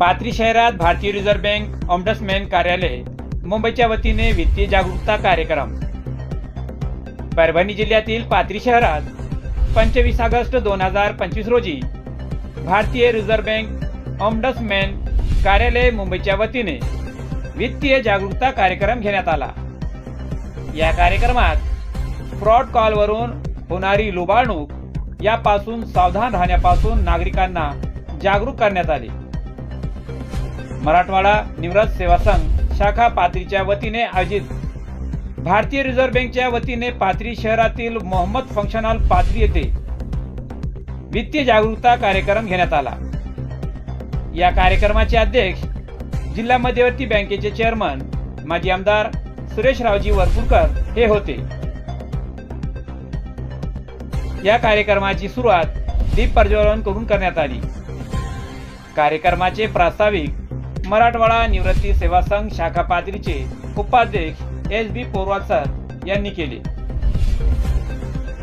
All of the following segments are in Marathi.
पाथरी शहरात भारतीय रिझर्व्ह बँक ऑम्बड्समॅन कार्यालय मुंबईच्या वतीने वित्तीय जागरूकता कार्यक्रम। परभणी जिल्ह्यातील पाथरी शहरात 25 ऑगस्ट 2025 रोजी भारतीय रिझर्व्ह बँक ऑम्बड्समॅन कार्यालय मुंबईच्या वतीने वित्तीय जागरूकता कार्यक्रम घेण्यात आला। या कार्यक्रमात फ्रॉड कॉलवरून होणारी लुबाडणूक यापासून सावधान राहण्यापासून नागरिकांना जागरूक करण्यात आले। मराठवाडा निवृत्त सेवा संघ शाखा पाथरीच्या वतीने आयोजित भारतीय रिझर्व्ह बँकच्या वतीने पाथरी शहरातील मोहम्मद फंक्शन हॉल पाथरी येथे वित्तीय जागरूकता कार्यक्रम घेण्यात आला। या कार्यक्रमाचे अध्यक्ष जिल्हा मध्यवर्ती बँकेचे चेअरमन माजी आमदार सुरेशरावजी वरपुडकर हे होते। या कार्यक्रमाची सुरुवात दीप प्रज्वलन करून करण्यात आली। कार्यक्रमाचे प्रास्ताविक मराठवाडा निवृत्ती सेवा संघ शाखा पाथरीचे उपाध्यक्ष एस.बी. पोरवाल सर यांनी केले।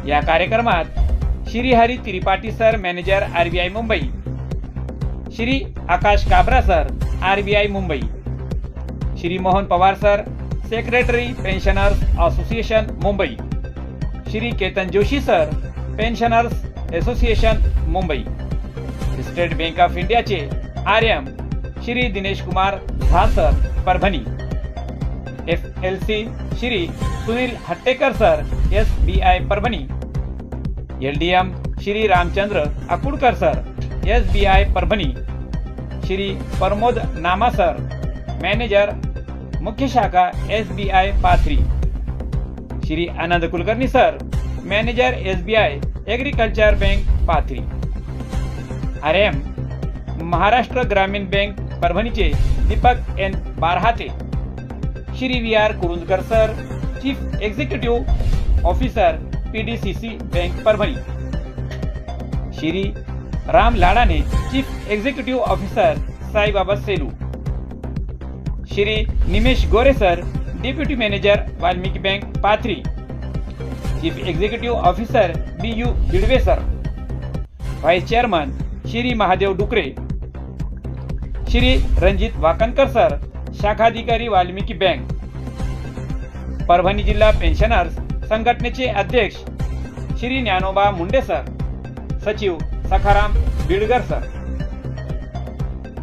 या कार्यक्रमात Shri Hari Tripathi sir manager RBI. Mumbai, Shri Akash Kabra sir RBI. Mumbai, Shri Mohan Pawar sir secretary pensioners association Mumbai, Shri Ketan Joshi sir pensioners association Mumbai, state bank of इंडियाचे RM. Shri Dinesh Kumar Jha sir Parbhani, FLC. Shri Sunil Hattekar sir SBI. Parbhani, LDM. Shri Ramchandra Akudkar sir SBI. Parbhani, Shri Pramod Nama sir manager मुख्य शाखा SBI. Pathri, Shri Anand Kulkarni sir manager SBI. Agriculture bank Pathri, RM. Maharashtra Gramin bank परभणीचे Deepak N Barhate, Shri VR. Kurundkar sir chief executive officer PDCC. Bank Parbhani, Shri Ram Ladane chief executive officer Saibaba Selu, Shri Nimesh Gore sir deputy manager Valmiki bank Pathri, chief executive officer BU. Bidwe sir, vice chairman Shri Mahadev Dukre, Shri Ranjit Wakankar sir शाखाधिकारी वाल्मिकी बँक, परभणी जिल्हा पेन्शनर्स संघटनेचे अध्यक्ष श्री ज्ञानोबा मुंडे सर, सचिव सखाराम बिडगर सर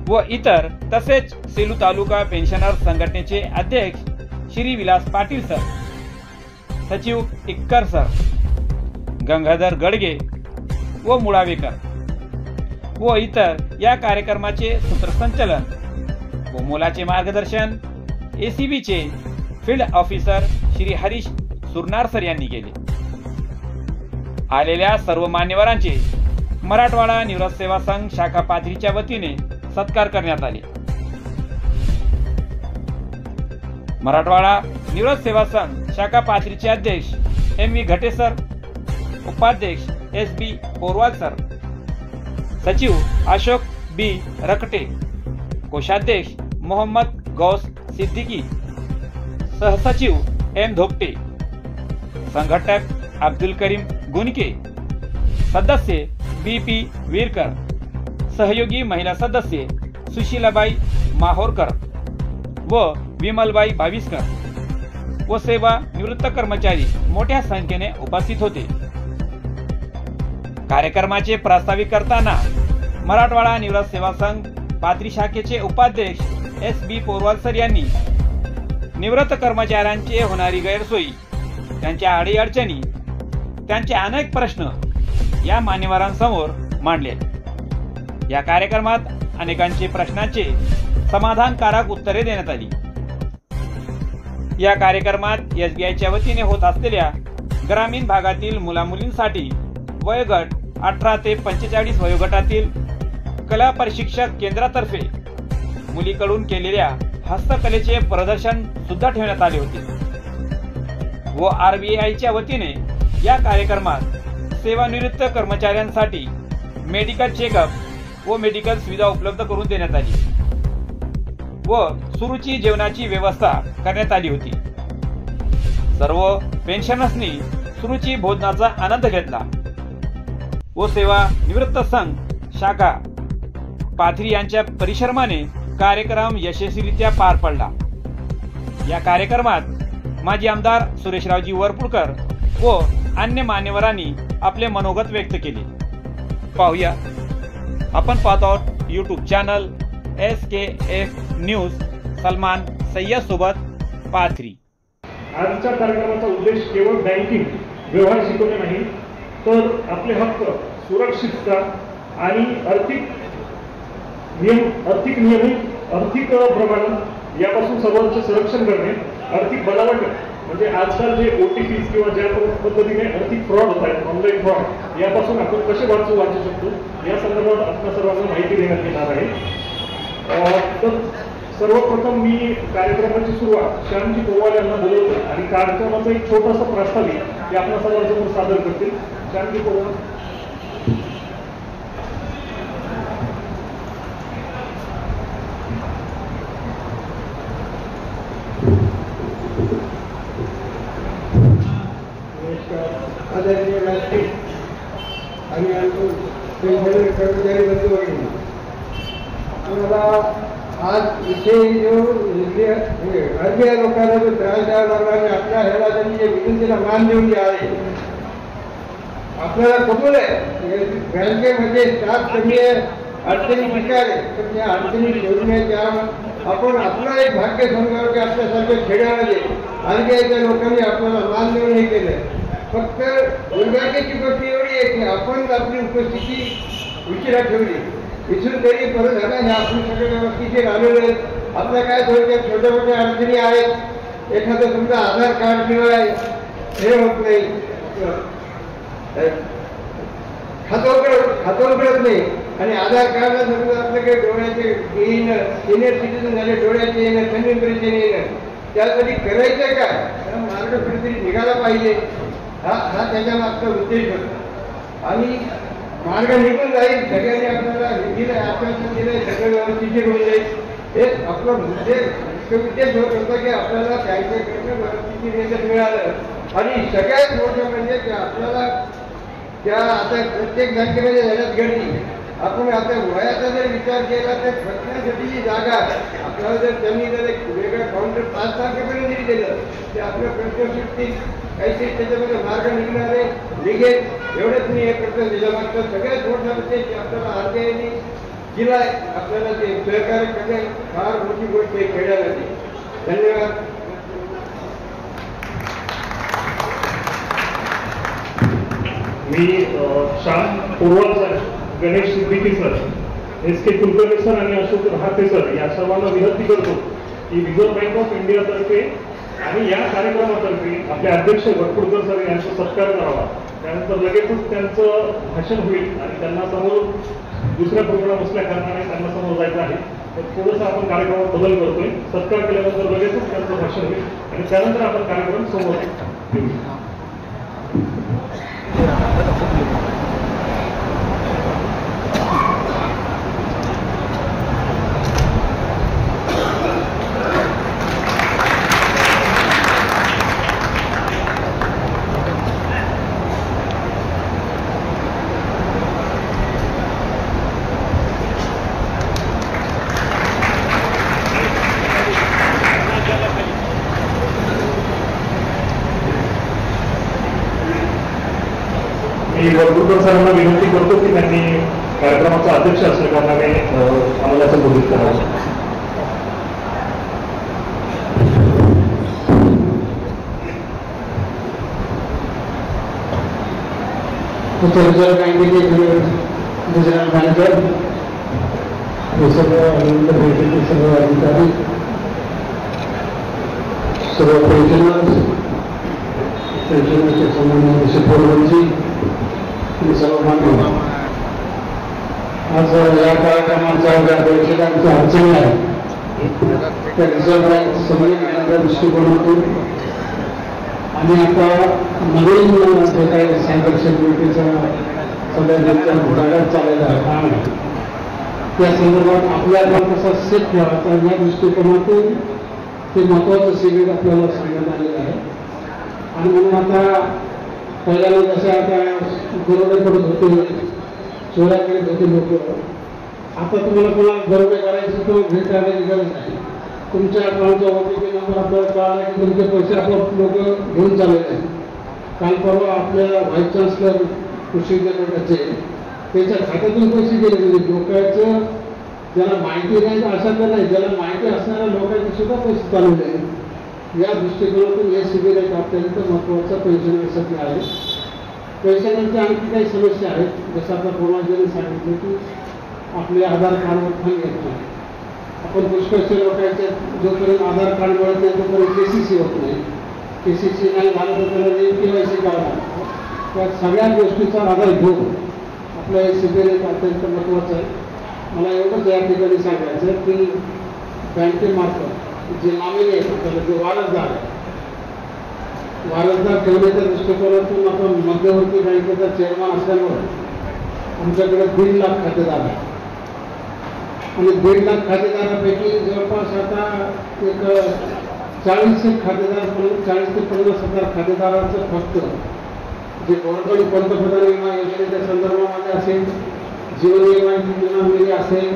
व इतर, तसेच सेलू तालुका पेन्शनर्स संघटनेचे अध्यक्ष श्री विलास पाटील सर, सचिव इक्कर सर, गंगाधर गडगे व मुळावेकर व इतर या कार्यक्रमाचे सूत्रसंचालन व मोलाचे मार्गदर्शन एसीबीचे field officer Shri Harish Surnar sir यांनी केले। आलेल्या सर्व मान्यवरांचे मराठवाडा निवृत्त सेवा संघ शाखा पाथरीच्या वतीने सत्कार करण्यात आले। मराठवाडा निवृत्त सेवा संघ शाखा पाथरीचे अध्यक्ष एम.व्ही. घटे सर, उपाध्यक्ष एस.बी. पोरवाल सर, सचिव अशोक बी. रकटे, कोषाध्यक्ष मोहम्मद गौस सिद्दीकी, सहसचिव एम. धोपटे, संघटक अब्दुल करीम गुनके, सदस्य बी.पी. वीरकर, सहयोगी महिला सदस्य सुशीलाबाई माहोरकर व विमलबाई भाविस्कर व सेवा निवृत्त कर्मचारी मोठ्या संख्येने उपस्थित होते। कार्यक्रमाचे प्रास्ताविक करताना मराठवाडा निवृत्त सेवा संघ पाथरी शाखेचे उपाध्यक्ष एस.बी. पोरवाल सर यांनी निवृत्त कर्मचाऱ्यांची होणारी गैरसोयी, त्यांच्या अडीअडचणी, त्यांचे अनेक प्रश्न या मान्यवरांसमोर मांडले। या कार्यक्रमात अनेकांचे प्रश्नांचे समाधानकारक उत्तरे देण्यात आली। या कार्यक्रमात एस.बी.आयच्या वतीने होत असलेल्या ग्रामीण भागातील मुलामुलींसाठी वयोगट 18 ते 45 वयोगटातील कला प्रशिक्षक केंद्रातर्फे मुलीकडून केलेल्या हस्तकलेचे प्रदर्शन सुद्धा ठेवण्यात आले होते व आर.बी.आयच्या वतीने या कार्यक्रमात सेवानिवृत्त कर्मचाऱ्यांसाठी मेडिकल चेकअप व मेडिकल सुविधा उपलब्ध करून देण्यात आली व सुरुची जेवणाची व्यवस्था करण्यात आली होती। सर्व पेन्शनर्सनी सुरुची भोजनाचा आनंद घेतला व सेवा निवृत्त संघ शाखा पाथरी यांच्या परिश्रमाने कार्यक्रम यशस्वीरित्या पार पडला। या कार्यक्रमात माजी आमदार सुरेशरावजी वरपुडकर व अन्य मान्यवरांनी आपले मनोगत व्यक्त केले। पाहूया, आपण पाहत आहोत YouTube channel SKF news Salman Sayyed सोबत पाथरी। आजच्या कार्यक्रमाचा उद्देश केवळ बँकिंग व्यवहार शिकवणे नाही, तर आपले हक्क, सुरक्षितता आणि आर्थिक प्रमाण यापासून सर्वांचे संरक्षण करणे, आर्थिक बनावट म्हणजे आजकाल जे OTP किंवा ज्या पद्धतीने आर्थिक फ्रॉड होत आहेत, ऑनलाईन फ्रॉड, यापासून आपण कसे वाचू शकतो या संदर्भात आपल्या सर्वांना माहिती देण्यात येणार आहे। तर सर्वप्रथम मी कार्यक्रमाची सुरुवात श्यामजी पोवाल यांना बोलवतो आणि कार्यक्रमाचा एक छोटासा प्रास्ताविक ते आपल्या सर्वांसमोर सादर करतील। श्यामजी पोवाल। आदरणीय व्यासपीठ आणि कर्मचारी बंधू भगिनी, आम्हाला आज इथे जो RBI लोकांना जो त्रास द्यावा लागला आणि आपल्या ह्याला त्यांनी जे विनंतीला मान देऊन जे आहे, आपल्याला कबूल आहे बँकेमध्ये स्टाफ कमी आहे, अडचणी ठीक आहे, पण त्या अडचणी शोधण्याच्या आपण आपलं एक भाग्य समजावं की आपल्यासारख्या खेड्यामध्ये RBIच्या लोकांनी आपल्याला मान देऊन हे केलं। फक्त दुर्भाग्याची गोष्ट एवढी आहे की आपण आपली उपस्थिती उशिरा ठेवली, इथून तरी परत झाला हे आपण सगळे व्यवस्थित आलेलो आहेत। आपल्या काय थोड्या छोट्या मोठ्या अडचणी आहेत, एखादं समजा आधार कार्ड शिवाय हे होत नाही, खातं उघडत नाही आणि आधार कार्डला समजा आपलं काही डोळ्याचे येणं, सिनियर सिटीजन झाले डोळ्याचे येणं, टेम्परेचर येणं, त्यासाठी करायचं काय, मार्ग कुठेतरी निघाला पाहिजे, हा त्याच्या मागचा उद्देश होता। आणि मार्ग निघून जाईल, सगळ्यांनी आपल्याला दिलं, आश्वासन दिलंय, सगळं व्यवस्थित होऊन जाईल, हे आपला उद्देश होत होता की आपल्याला बँकेकडनं व्यवस्थित मिळालं। आणि सगळ्यात मोठं म्हणजे की आपल्याला त्या आता प्रत्येक बँकेमध्ये जाण्यात गर्दी, आपण आता वयाचा जर विचार केला तर बसण्यासाठीची जागा आपल्याला जर त्यांनी जर एक वेगळं काउंटर 5 तारखेपर्यंत जरी दिलं ते आपल्या प्रत्येक काहीतरी त्याच्यामध्ये मार्ग निघणारे निघेल, एवढंच मी हे करतो। त्याच्यामागचं सगळ्यात मोठा उद्देश आपल्याला RBIने दिलाय, आपल्याला ते सहकार्य करणे फार मोठी गोष्ट आहे खेड्यासाठी। धन्यवाद। मी Shyam Powal sir, Ganesh Siddiqui sir, SK Kulkarni sir आणि अशोक रहाते सर या सर्वांना विनंती करतो की रिझर्व्ह बँक ऑफ इंडिया तर्फे आणि या कार्यक्रमातर्फे आपले अध्यक्ष वरपुडकर सर यांचा सत्कार करावा। त्यानंतर लगेचच त्यांचं भाषण होईल आणि त्यांना समोर दुसऱ्या प्रोग्राम असल्या कारणाने त्यांना समोर जायचं आहे, तर थोडंसं आपण कार्यक्रमात बदल करतोय। सत्कार केल्यानंतर लगेचच त्यांचं भाषण होईल आणि त्यानंतर आपण कार्यक्रम समोर घेऊ। मी वरपुडकर सरांना विनंती करतो की त्यांनी कार्यक्रमाचा अध्यक्ष असल्या कारणाने आम्हाला संबोधित करावं। रिझर्व्ह बँकेचे गुजरात मॅनेजर, हे सगळं बँकेचे सर्व अधिकारी, सर्व पेन्शनरचे संबंधित शिक्षणमंत्री, सर्व मान्य, आज या कार्यक्रमाच्या ज्या प्रेक्षकांच्या अडचणी आहेत त्या रिझर्व्ह बँक समजून घेण्याच्या दृष्टिकोनातून आणि आता नवीन जे काही सायबर सिक्युरिटीचा सगळ्या देशात घोटाळ्यात चाललेला आहे त्या संदर्भात आपल्याला कसा सेट ठेवायचा या दृष्टिकोनातून ते महत्त्वाचं शिबिर आपल्याला सांगण्यात आलेलं आहे। आणि म्हणून आता पहिल्यांदा जसे आता गुरुडे पडत होते, चोऱ्या करत होते लोक, आता तुम्हाला कोणाला भरपाई करायचं तो भेट करण्याची गरज नाही. तुमच्या अकाउंटचा OTP नंबर आपल्याला कळाला की तुमचे पैसे आपण लोक घेऊन चाललेले आहेत. काल परवा आपल्या व्हाईस चान्सलर कृषी विद्यापीठाचे त्याच्या खात्यातून पैसे गेले, म्हणजे लोकांचं ज्याला माहिती नाही अशा तर नाही, ज्याला माहिती असणाऱ्या लोकांचे सुद्धा पैसे चालवले आहेत. या दृष्टिकोनातून हे शिबिर एक अत्यंत महत्त्वाचं पेन्शनर्ससाठी आहे. पेन्शनरची आणखी काही समस्या आहेत, जसं आता पूर्वजांनी सांगितलं की आपले आधार कार्डवर फंड येत नाही. आपण पुष्कळशे लोकांचे जोपर्यंत आधार कार्ड मिळत नाही तोपर्यंत KCC होत नाही. KCC नाही झालं तर त्याला KYC करावं लागतं. त्या सगळ्या गोष्टीचा आधार घेऊन आपलं हे शिबिर एक अत्यंत महत्त्वाचं आहे. मला एवढंच या ठिकाणी सांगायचं आहे की बँकेमार्फत जे नॉमिनी आहेत त्याला जे वारसदार आहे, वारसदार ठेवण्याच्या दृष्टिकोनातून आपण मध्यवर्ती बँकेचा चेअरमन असल्यामुळे आमच्याकडे 1.5 लाख खातेदार आहेत. आणि 1.5 लाख खातेदारापैकी जवळपास आता एक 40 खातेदार म्हणून 40 ते 50 हजार खातेदारांचं फक्त जे गोरगरीब पंतप्रधान विमा योजनेच्या संदर्भामध्ये असेल, जीवन विमा योजनामध्ये असेल,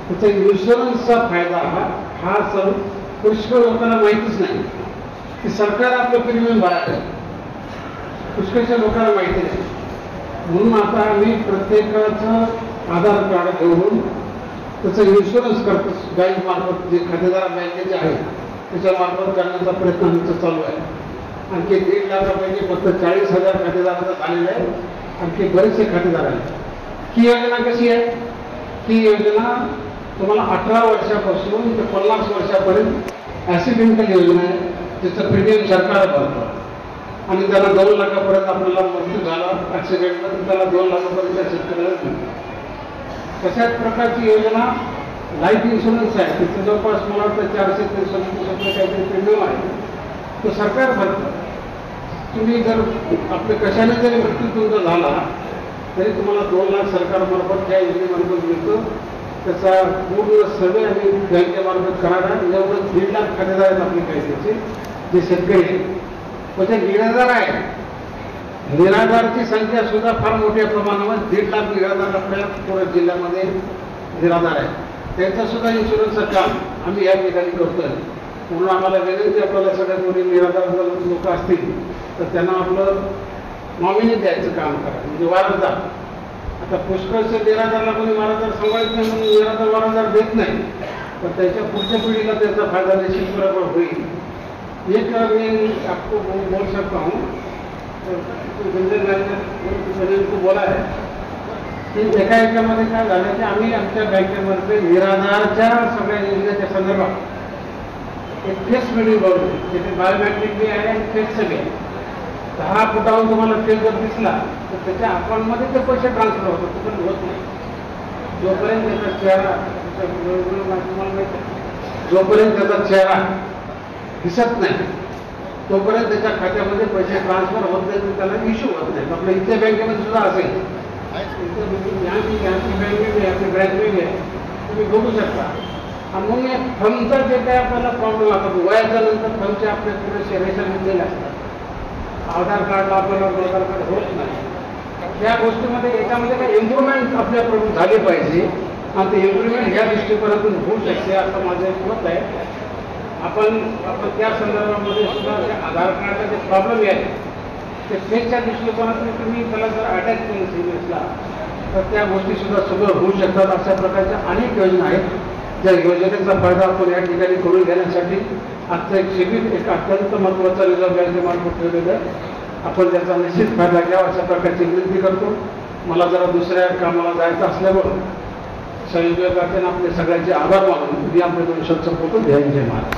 त्याचा इन्शुरन्सचा फायदा हा सर्व पुष्कळ लोकांना माहितीच नाही की सरकार आपलं प्रीमियम भरायचं, पुष्कळशा लोकांना माहिती नाही. म्हणून आता आम्ही प्रत्येकाचं आधार कार्ड घेऊन त्याचं इन्शुरन्स करतो. बँकमार्फत जे खातेदार बँकेचे आहेत त्याच्यामार्फत करण्याचा प्रयत्न आमचा चालू आहे. आणखी 1.5 लाखापैकी फक्त 40,000 खातेदारांचा झालेला आहे. आणखी बरेचसे खातेदार आहेत. ही योजना कशी आहे? ही योजना तुम्हाला 18 वर्षापासून ते 50 वर्षापर्यंत ॲक्सिडेंटल योजना आहे, त्याचं प्रीमियम सरकार भरतं. आणि त्याला 2 लाखापर्यंत आपल्याला मृत्यू झाला ॲक्सिडेंटला तर त्याला 2 लाखापर्यंत शेतकऱ्याला मिळतं. तशाच प्रकारची योजना लाईफ इन्शुरन्स आहे, तिथं जवळपास मला वाटतं 437 काहीतरी प्रीमियम आहे, तो सरकार भरतं. तुम्ही जर आपले कशाने जरी मृत्यू तुमचा झाला तरी तुम्हाला 2 लाख सरकारमार्फत त्या योजनेमार्फत मिळतो. त्याचा पूर्ण सर्वे आम्ही बँकेमार्फत करायला एवढं 1.5 लाख खातेदार आहेत आपले काही त्याचे जे शेतकरी आहेत. म्हणजे निराधार आहे, निराधारची संख्या सुद्धा फार मोठ्या प्रमाणावर 1.5 लाख निराधार आपल्या पूर्ण जिल्ह्यामध्ये निराधार आहे. त्यांचं सुद्धा इन्शुरन्सचं काम आम्ही या ठिकाणी करतोय. म्हणून आम्हाला विनंती आपल्याला सगळ्या कोणी निराधार लोक असतील तर त्यांना आपलं नॉमिनी द्यायचं काम करा, म्हणजे वारसदार. आता पुष्कळचे निराधारला कोणी वारसदार सांभाळत नाही म्हणून निराधार वारसदार देत नाही, तर त्याच्या पुढच्या पिढीला त्याचा फायदा निश्चित बरोबर होईल. एक मी आपको बोल सकता हूँ, को बोला आहे की एका याच्यामध्ये काय झालं की आम्ही आमच्या बँकेमध्ये निराधारच्या सगळ्या योजनेच्या संदर्भात एक फेस मीटिंग बोलतो, तिथे बायोमॅट्रिक बी आहे आणि फेस सगळे 10 फुटावरून तुम्हाला फेस जर दिसला तर त्याच्या अकाउंटमध्ये ते पैसे ट्रान्सफर होतात, तो पण होत नाही. जोपर्यंत त्याचा चेहरा तुम्हाला माहिती आहे, जोपर्यंत त्याचा चेहरा दिसत नाही तोपर्यंत त्याच्या खात्यामध्ये पैसे ट्रान्सफर होत नाही, तर त्याला इश्यू होत नाही. आपल्या इथल्या बँकेमध्ये सुद्धा असेल, आपली ब्रँच वेगळी आहे, तुम्ही बघू शकता. आणि मग या फर्मचा जे काही आपल्याला प्रॉब्लेम असतात वयाच्या नंतर फर्मचे आपले पुरेसे रेशन दिलेले असतात, आधार कार्डला आपल्याला आधार कार्ड होत नाही. या गोष्टीमध्ये याच्यामध्ये काही इम्प्रुव्हमेंट आपल्याकडून झाली पाहिजे आणि ते इम्प्रुव्हमेंट ह्या दृष्टिकोनातून होऊ शकते असं माझं एक मत आहे. आपण त्या संदर्भामध्ये सुद्धा त्या आधार कार्डचा जे प्रॉब्लेम आहे ते फेसच्या दृष्टिकोनातून तुम्ही त्याला जर अटॅच केलं सिनियर्सला तर त्या गोष्टीसुद्धा सगळं होऊ शकतात. अशा प्रकारच्या अनेक योजना आहेत ज्या योजनेचा फायदा आपण या ठिकाणी करून घेण्यासाठी आजचं एक शिबिर एक अत्यंत महत्त्वाचा रिझर्व्ह बँकेमार्फत ठेवलेलं आहे. आपण त्याचा निश्चित फायदा घ्यावा अशा प्रकारची विनंती करतो. मला जरा दुसऱ्या कामाला जायचं असल्यामुळं संयोजकांचे आपले सगळ्यांचे आभार मानून मी आपले 2 शब्द संपवतो. जय महाराज.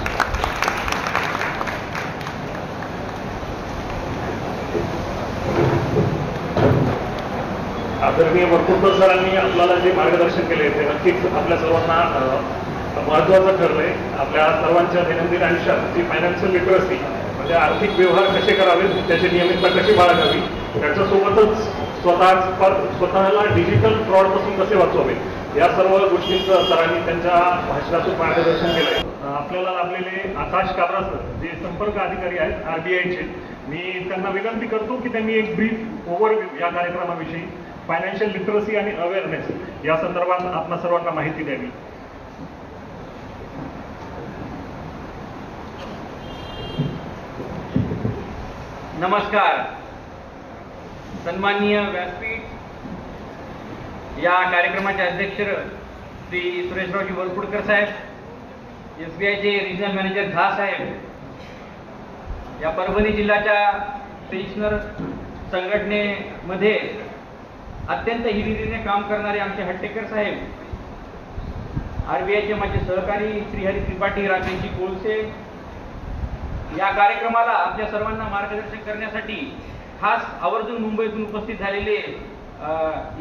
आदरणीय वरपुडकर सरांनी आपल्याला जे मार्गदर्शन केले ते नक्कीच आपल्या सर्वांना महत्त्वाचं ठरलंय. आपल्या सर्वांच्या दैनंदिन आयुष्यात जी फायनान्शियल लिटरसी म्हणजे आर्थिक व्यवहार कसे करावेत, त्याची नियमितता कशी बाळगावी, त्याच्यासोबतच स्वतःला डिजिटल फ्रॉडपासून कसे वाचवावे, या सर्व गोष्टींचं सरांनी त्यांच्या भाषणातून मार्गदर्शन केलंय. आपल्याला लाभलेले आकाश काबरा सर जे संपर्क अधिकारी आहेत RBIचे, मी त्यांना विनंती करतो की त्यांनी एक ब्रीफ ओव्हरव्ह्यू या कार्यक्रमाविषयी फायनान्शियल लिटरसी आणि अवेअरनेस या संदर्भात आपणा सर्वांना माहिती द्यावी. नमस्कार. सन्माननीय व्यासपीठ, या कार्यक्रमाचे अध्यक्ष श्री सुरेशरावजी वरपुडकर साहेब, SBIचे रिजनल मॅनेजर झा साहेब, या परभणी जिल्ह्याच्या पेन्शनर संघटनेमध्ये अत्यंत हिरिरीने काम करणारे आमचे हट्टेकर साहेब, RBIचे माझे सहकारी श्रीहरी त्रिपाठी, राकेशजी कोळसे, या कार्यक्रमाला आपल्या सर्वांना मार्गदर्शन करण्यासाठी खास आवर्जून मुंबईतून उपस्थित झालेले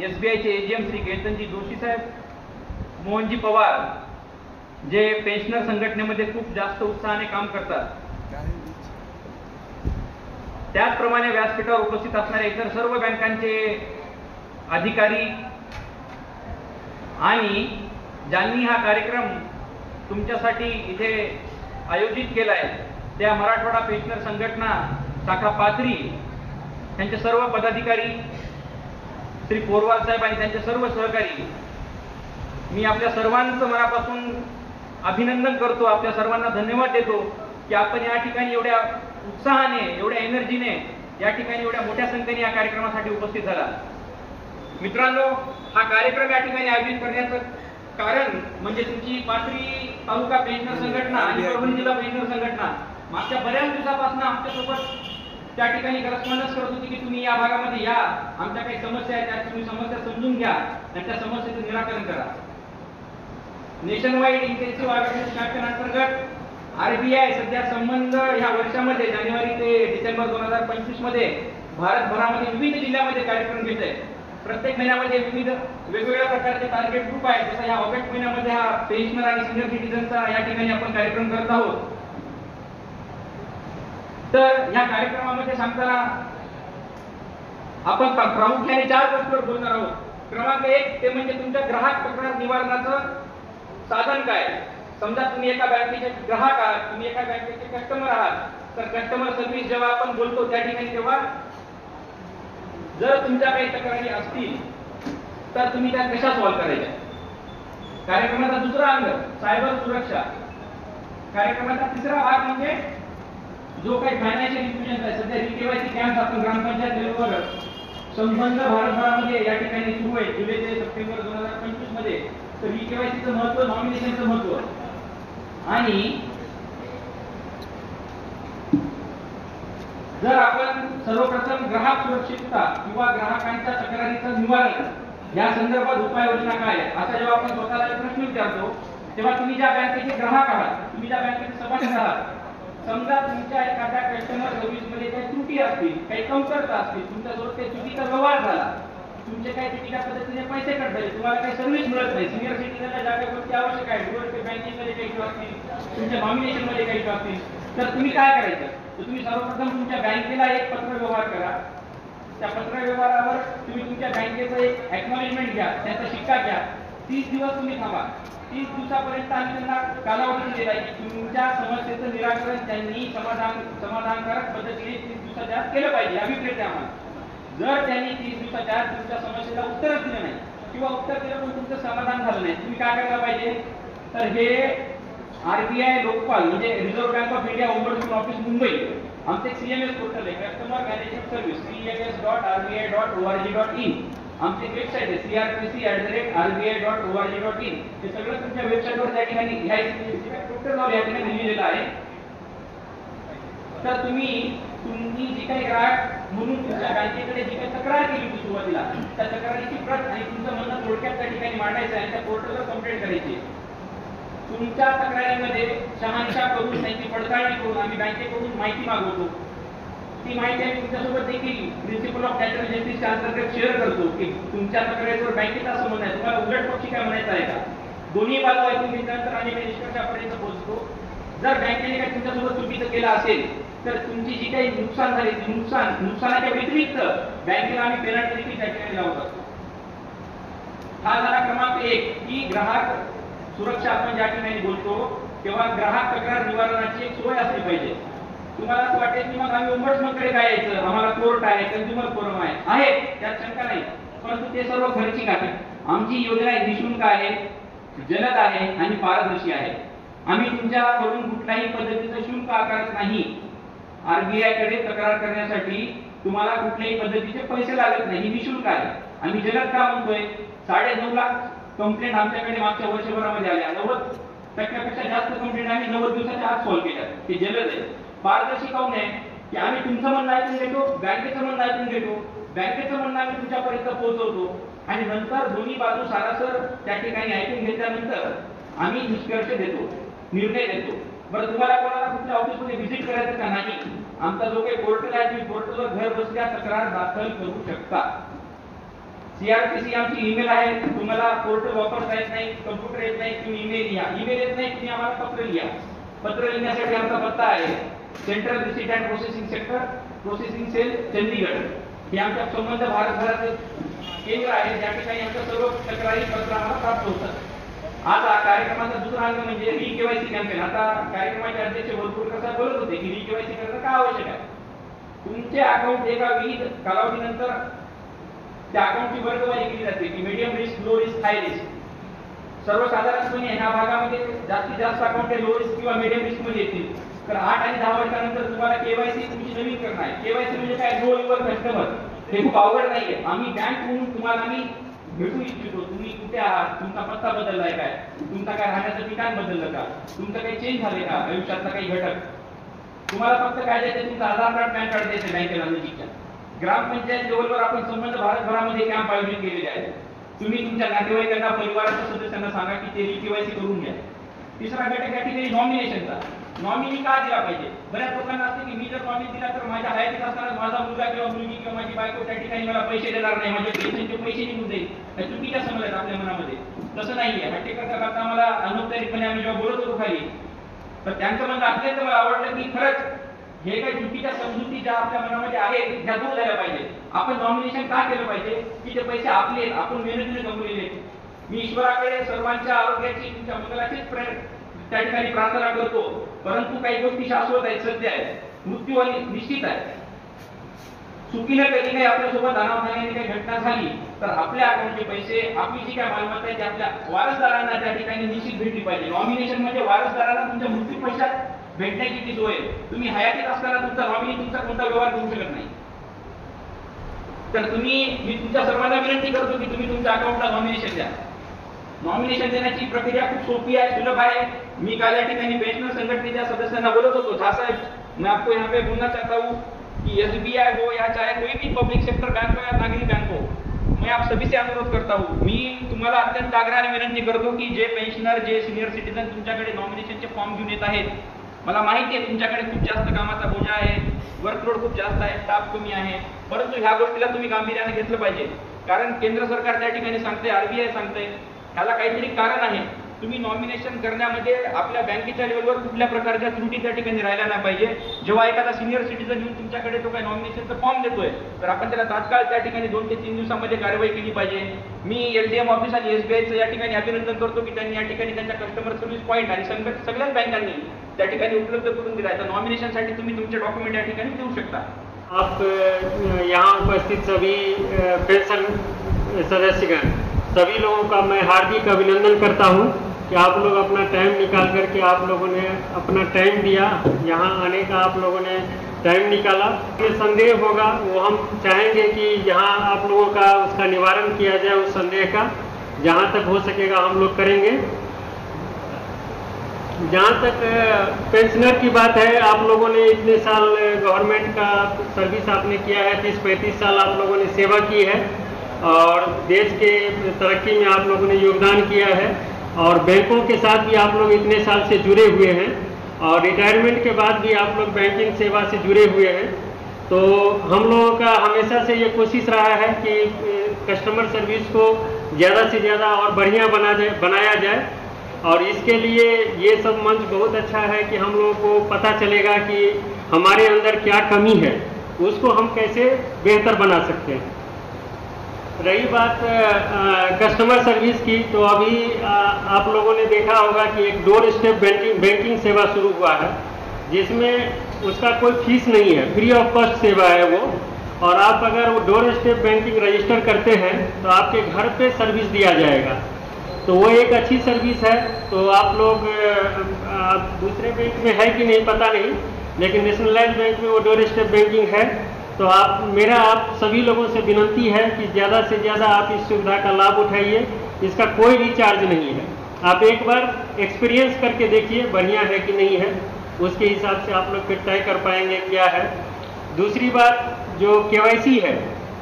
SBIचे AGM श्री केतनजी जोशी साहेब, मोहनजी पवार, जे पेन्शनर संघटनेमध्ये खूप जास्त उत्साहाने काम करतात, त्याचप्रमाणे व्यासपीठावर उपस्थित असणारे इतर सर्व बँकांचे अधिकारी आणि ज्यांनी हा कार्यक्रम तुमच्यासाठी इथे आयोजित केला आहे त्या मराठवाडा पेन्शनर संघटना शाखा पाथरी त्यांचे सर्व पदाधिकारी, श्री पोरवाल साहेब आणि त्यांचे सर्व सहकारी, मी आपल्या सर्वांचं मनापासून अभिनंदन करतो. आपल्या सर्वांना धन्यवाद देतो की आपण या ठिकाणी एवढ्या उत्साहाने, एवढ्या एनर्जीने या ठिकाणी एवढ्या मोठ्या संख्येने या कार्यक्रमासाठी उपस्थित झाला. मित्रांनो, हा कार्यक्रम या ठिकाणी आयोजित करण्याचं कारण म्हणजे तुमची पाथरी तालुका पेन्शनर संघटना आणि परभणी जिल्हा पेन्शनर संघटना मागच्या बऱ्याच दिवसापासून आमच्यासोबत त्या ठिकाणी करस्पॉन्डन्स करत होती की तुम्ही या भागामध्ये या, आमच्या काही समस्या आहेत त्या तुम्ही समस्या समजून घ्या आणि त्या समस्येचं निराकरण करा. Nation wide intensive awareness campaign अंतर्गत RBI सध्या संबंध ह्या वर्षामध्ये जानेवारी ते डिसेंबर 2025 मध्ये भारतभरामध्ये विविध जिल्ह्यामध्ये कार्यक्रम घेत आहे. प्रत्येक महिन्यामध्ये विविध वेगवेगळ्या प्रकारचे टार्गेट ग्रुप आहेत. जसं या ऑगस्ट महिन्यामध्ये हा पेन्शनर आणि सिनियर सिटीजनचा या ठिकाणी आपण कार्यक्रम करत आहोत. तर या कार्यक्रमामध्ये सांगताना आपण प्रामुख्याने 4 गोष्टींवर बोलणार आहोत. क्रमांक 1 ते म्हणजे तुमच्या ग्राहक तक्रार निवारणाचं साधन काय. समजा तुम्ही एका बँकेचे ग्राहक आहात, तुम्ही एका बँकेचे कस्टमर आहात, तर कस्टमर सर्व्हिस जेव्हा आपण बोलतो त्या ठिकाणी तेव्हा जर तुमच्या काही तक्रारी असतील तर तुम्ही त्या कशा सॉल्व्ह करायच्या. कार्यक्रमाचा दुसरा अंग सायबर सुरक्षा. कार्यक्रमाचा तिसरा भाग म्हणजे जो काही फायनान्शियल इन्स्टिट्यूशन आहे, सध्या KYC कॅम्प आपण ग्रामपंचायत लेवलवर संबंध भारतभरामध्ये या ठिकाणी सुरू आहे जुलै ते सप्टेंबर 2025 मध्ये. तर KYCचं महत्व, नॉमिनेशनचं महत्व आणि जर आपण सर्वप्रथम ग्राहक सुरक्षितता किंवा ग्राहकांच्या तक्रारीचं निवारण या संदर्भात उपाययोजना काय असा जेव्हा आपण स्वतःला प्रश्न विचारतो तेव्हा तुम्ही ज्या बँकेचे ग्राहक आहात, तुम्ही ज्या बँकेचे सभासद आहात, समजा तुमच्या एखाद्या कस्टमर सर्व्हिस मध्ये काही त्रुटी असतील, काही कमतरता असतील, तुमच्यासोबत काही चुकीचा व्यवहार झाला, तुमचे काही चुकीच्या पद्धतीने पैसे कट झाले, तुम्हाला काही सर्व्हिस मिळत नाही, सिनियर सिटीजनला ज्या काही गोष्टी आवश्यक आहे, डोअर बँकिंग मध्ये काही असतील, तुमच्या नॉमिनेशन मध्ये काही असतील, तर तुम्ही काय करायचं. तर तुम्ही सर्वप्रथम तुमच्या बँकेला एक पत्र व्यवहार करा. त्या पत्र व्यवहारावर तुम्ही तुमच्या बँकेचं एक एक्नॉलेजमेंट घ्या, त्याचा शिक्का घ्या. 30 दिवस तुम्ही थांबा. 30 दिवसापर्यंत आम्ही त्यांना कालावधी दिलेला आहे की तुमच्या समस्येचं निराकरण त्यांनी समाधानकारक पद्धतीने 30 दिवसाच्या आत केलं पाहिजे. अभिप्रेत आहे आम्हाला. जर त्यांनी 30 दिवसाच्या आत तुमच्या समस्येला उत्तरच दिलं नाही किंवा उत्तर दिलं पण तुमचं समाधान झालं नाही, तुम्ही काय करायला पाहिजे. तर हे RBI लोकपाल म्हणजे reserve bank of India ombudsman office Mumbai आमचे CMS पोर्टल आहे, कस्टमर मॅनेजमेंट सर्व्हिस cms.rbi.org.in. आमची वेबसाईट आहे crpc@rbi.org.in. हे सगळं तुमच्या वेबसाईटवर त्या ठिकाणी पोर्टलवर या ठिकाणी लिहिलेलं आहे. तर तुम्ही जी काही ग्राहक म्हणून तुमच्या बँकेकडे जी काही तक्रार केली होती सुरुवातीला, त्या तक्रारीची प्रत आणि तुमचं म्हणणं थोडक्यात त्या ठिकाणी मांडायचं आहे, त्या पोर्टलवर कंप्लेंट करायची. तुमच्या तक्रारीमध्ये शहानिशा करून त्यांची पडताळणी करून आम्ही बँकेकडून माहिती मागवतो. ती माहिती आम्ही तुमच्यासोबत देखील प्रिन्सिपल ऑफ नॅचरल जस्टिसच्या अंतर्गत शेअर करतो की तुमच्या तक्रारीवर बँकेचा संबंध आहे, तुम्हाला उलट पक्षी काय म्हणायचं आहे का. दोन्ही बाजू ऐकून घेतल्यानंतर आम्ही काही निष्कर्षापर्यंत पोहोचतो. जर बँकेने काही तुमच्यासोबत चुकीचं केलं असेल तर तुमची जी काही नुकसान झाले नुकसानाच्या व्यतिरिक्त बँकेला आम्ही पेनल्टी देखील त्या ठिकाणी लावत असतो. हा झाला क्रमांक 1 की ग्राहक सुरक्षा. आपण ज्या ठिकाणी बोलतो तेव्हा ग्राहक तक्रार निवारणाची एक सोय असली पाहिजे. तुम्हाला असं वाटेल की मग आम्ही ओंबड्समनकडे काय यायचं, आम्हाला कोर्ट आहे, कन्झ्युमर फोरम आहे, त्यात शंका नाही. परंतु ते सर्व खर्चिक आहे. आमची योजना निःशुल्क आहे, जलद आहे आणि पारदर्शी आहे. आम्ही तुमच्याकडून कुठल्याही पद्धतीचं शुल्क आकारत नाही. RBI कडे तक्रार करण्यासाठी तुम्हाला कुठल्याही पद्धतीचे पैसे लागत नाही, निःशुल्क आहे. आम्ही जलद का म्हणतोय? 9.5 लाख कंप्लेंट आमच्याकडे मागच्या वर्षभरामध्ये आल्या. 90% जास्त कंप्लेंट आम्ही 90 दिवसाच्या आत सॉल्व्ह केल्या. ते जलद आहे. पारदर्शी काऊन आहे की आम्ही तुमचं म्हणणं ऐकून घेतो, बँकेचं म्हणणं ऐकून घेतो, बँकेचं म्हणणं आम्ही तुमच्यापर्यंत पोहोचवतो आणि नंतर दोन्ही बाजू सारासर त्या ठिकाणी ऐकून घेतल्यानंतर आम्ही निष्कर्ष देतो, निर्णय देतो. बरं, तुम्हाला कोणाला कुठल्या ऑफिसमध्ये व्हिजिट करायचं का नाही? आमचा जो काही पोर्टल आहे, तुम्ही पोर्टलवर घर बसल्या तक्रार दाखल करू शकता. CRPC आमची ईमेल आहे. तुम्हाला पोर्टल वापरता येत नाही, कम्प्युटर येत नाही, तुम्ही ईमेल लिहा. ईमेल येत नाही, तुम्ही आम्हाला पत्र लिहा. पत्र लिहिण्यासाठी आमचा पत्ता आहे central receipt and processing sector, processing cell, Chandigarh. हे आमच्या संबंध भारतभराचे केंद्र आहे, ज्या ठिकाणी आमच्या सर्व तक्रारी पत्र आम्हाला प्राप्त होतात. आता कार्यक्रमाचा दुसरा अंग म्हणजे ReKYC कॅम्पेन. आता कार्यक्रमाचे अध्यक्ष वरपुडकर साहेब बोलत होते की ReKYC करणं का आवश्यक आहे. तुमचे अकाउंट एका विविध कालावधीनंतर त्या अकाउंटची वर्गवारी केली जाते की medium risk, low risk, high risk. सर्वसाधारणपणे ह्या भागामध्ये जास्तीत जास्त अकाउंट लो रिस्क किंवा मीडियम रिस्क मध्ये येतील. तर 8 आणि 10 वर्षानंतर तुम्हाला KYC तुमची नवीन करणं आहे. KYC म्हणजे काय? Know your customer. हे खूप अवघड नाहीये. आम्ही बँक म्हणून तुम्हाला आम्ही भेटू इच्छितो. तुम्ही कुठे आहात, तुमचा पत्ता बदललाय काय, तुमचा काय राहण्याचं ठिकाण बदललं का, तुमचं काही चेंज झाले का, आयुष्यातला काही घटक. तुम्हाला फक्त काय द्यायचं? तुमचं आधार कार्ड, पॅन कार्ड द्यायचं बँकेला नजीकच्या. ग्रामपंचायत लेवलवर आपण संबंध भारतभरामध्ये कॅम्प आयोजित केलेले आहेत. तुम्ही तुमच्या नातेवाईकांना, परिवाराच्या सदस्यांना सांगा की ते ReKYC करून घ्या. तिसरा घटक या ठिकाणी नॉमिनेशनचा. नॉमिनी का दिला पाहिजे? बऱ्याच लोकांना असते की मी जर नॉमिनी दिला तर माझ्या हयातीत असताना माझा मुलगा किंवा मुलगी किंवा माझी बायको त्या ठिकाणी मला पैसे देणार नाही, माझे पेन्शनचे पैसे निघून जाईल. या चुकीच्या समज आहेत आपल्या मनामध्ये. तसं नाहीये. हट्टेकरता करता मला अनौपचारिकपणे आम्ही जेव्हा बोलत होतो खाली, तर त्यांचं म्हणणं अत्यंत मला आवडलं की खरंच हे काही चुकीच्या समजुती ज्या आपल्या मनामध्ये आहेत त्या दूर झाल्या पाहिजे. आपण नॉमिनेशन का केलं पाहिजे की ते पैसे आपले, आपण मेहनतीने कमवलेले. मी ईश्वराकडे सर्वांच्या आरोग्याची, तुमच्या मंगलाचीच त्या ठिकाणी प्रार्थना करतो. परंतु काही गोष्टी शाश्वत आहेत, सत्य आहेत, मृत्यू निश्चित आहे. चुकीनं कधी काही आपल्यासोबत अनावधानाने काही घटना झाली तर आपल्या अकाउंटचे पैसे, आपली जी काय मालमत्ता आहे ती आपल्या वारसदारांना त्या ठिकाणी निश्चित भेटली पाहिजे. नॉमिनेशन म्हणजे वारसदारांना तुमच्या मृत्यू पश्चात भेटण्याची ती सोय. तुम्ही हयातीत असताना तुमचा नॉमिनी तुमचा कोणता व्यवहार करू शकत नाही. तर मी तुमच्या सर्वांना विनंती करतो की तुम्ही तुमच्या अकाउंटला नॉमिनेशन द्या. नॉमिनेशन देण्याची प्रक्रिया खूप सोपी आहे, सुलभ आहे. मी काल या ठिकाणी पेन्शनर संघटनेच्या सदस्यांना बोलत होतो. झा साहेब, मैं आपको यहाँ पे बोलना चाहता हूँ कि SBI हो या चाहे कोई भी पब्लिक सेक्टर बैंक हो या नागरिक बैंक हो, मैं आप सभी से अनुरोध करता हूँ. मी तुम्हाला अत्यंत आग्रहाने विनंती करतो की जे पेन्शनर, जे सिनियर सिटीजन तुमच्याकडे नॉमिनेशनचे फॉर्म घेऊन येत आहेत, मला माहिती आहे तुमच्याकडे खूप जास्त कामाचा बोजा आहे, वर्कलोड खूप जास्त आहे, स्टाफ कमी आहे. परंतु ह्या गोष्टीला तुम्ही गांभीर्याने घेतलं पाहिजे. कारण केंद्र सरकार त्या ठिकाणी सांगते, RBI सांगते, ह्याला काहीतरी कारण आहे. तुम्ही नॉमिनेशन करण्यामध्ये आपल्या बँकेच्या लेवलवर कुठल्या प्रकारच्या त्रुटी त्या ठिकाणी राहिल्या नाही पाहिजे. जेव्हा एखादा सिनियर सिटीजन येऊन तुमच्याकडे तो काही नॉमिनेशनचा फॉर्म देतोय तर आपण त्याला तात्काळ त्या ठिकाणी 2 ते 3 दिवसामध्ये कारवाई केली पाहिजे. मी LDM ऑफिस आणि SBIचं या ठिकाणी अभिनंदन करतो की त्यांनी या ठिकाणी त्यांच्या कस्टमर सर्व्हिस पॉईंट आणि सगळ्याच बँकांनी त्या ठिकाणी उपलब्ध करून दिला आहे. तर नॉमिनेशनसाठी तुम्ही तुमचे डॉक्युमेंट या ठिकाणी देऊ शकता. आप यहाँ उपस्थित सभी पेंशन सदस्यगण, सभी लोगों का मैं हार्दिक अभिनंदन करता हूँ कि आप लोग अपना टाइम निकाल करके आप लोगों ने अपना टाइम दिया, यहाँ आने का आप लोगों ने टाइम निकाला. ये संदेह होगा वो हम चाहेंगे कि जहाँ आप लोगों का उसका निवारण किया जाए, उस संदेह का जहाँ तक हो सकेगा हम लोग करेंगे. जहाँ तक पेंशनर की बात है, आप लोगों ने इतने साल गवर्नमेंट का सर्विस आपने किया है, 30-35 साल आप लोगों ने सेवा की है और देश के तरक्की में आप लोगों ने योगदान किया है और बैंकों के साथ भी आप लोग इतने साल से जुड़े हुए हैं और रिटायरमेंट के बाद भी आप लोग बैंकिंग सेवा से जुड़े हुए हैं. तो हम लोगों का हमेशा से ये कोशिश रहा है कि कस्टमर सर्विस को ज़्यादा से ज़्यादा और बढ़िया बनाया जाए और इसके लिए ये सब मंच बहुत अच्छा है कि हम लोगों को पता चलेगा कि हमारे अंदर क्या कमी है, उसको हम कैसे बेहतर बना सकते हैं. रही बात कस्टमर सर्विस की, तो अभी आप लोगों ने देखा होगा कि एक डोर स्टेप बैंकिंग सेवा शुरू हुआ है जिसमें उसका कोई फीस नहीं है, फ्री ऑफ कॉस्ट सेवा है वो. और आप अगर वो डोर स्टेप बैंकिंग रजिस्टर करते हैं तो आपके घर पे सर्विस दिया जाएगा। तो वो एक अच्छी सर्विस है। तो आप लोग दूसरे बैंक में है कि नहीं पता नहीं, लेकिन नेशनलाइज्ड बैंक में वो डोर स्टेप बैंकिंग है। तो आप सभी लोगों से विनती है कि ज़्यादा से ज़्यादा आप इस सुविधा का लाभ उठाइए। इसका कोई भी चार्ज नहीं है। आप एक बार एक्सपीरियंस करके देखिए बढ़िया है कि नहीं है, उसके हिसाब से आप लोग फिर तय कर पाएंगे क्या है। दूसरी बात जो KYC है,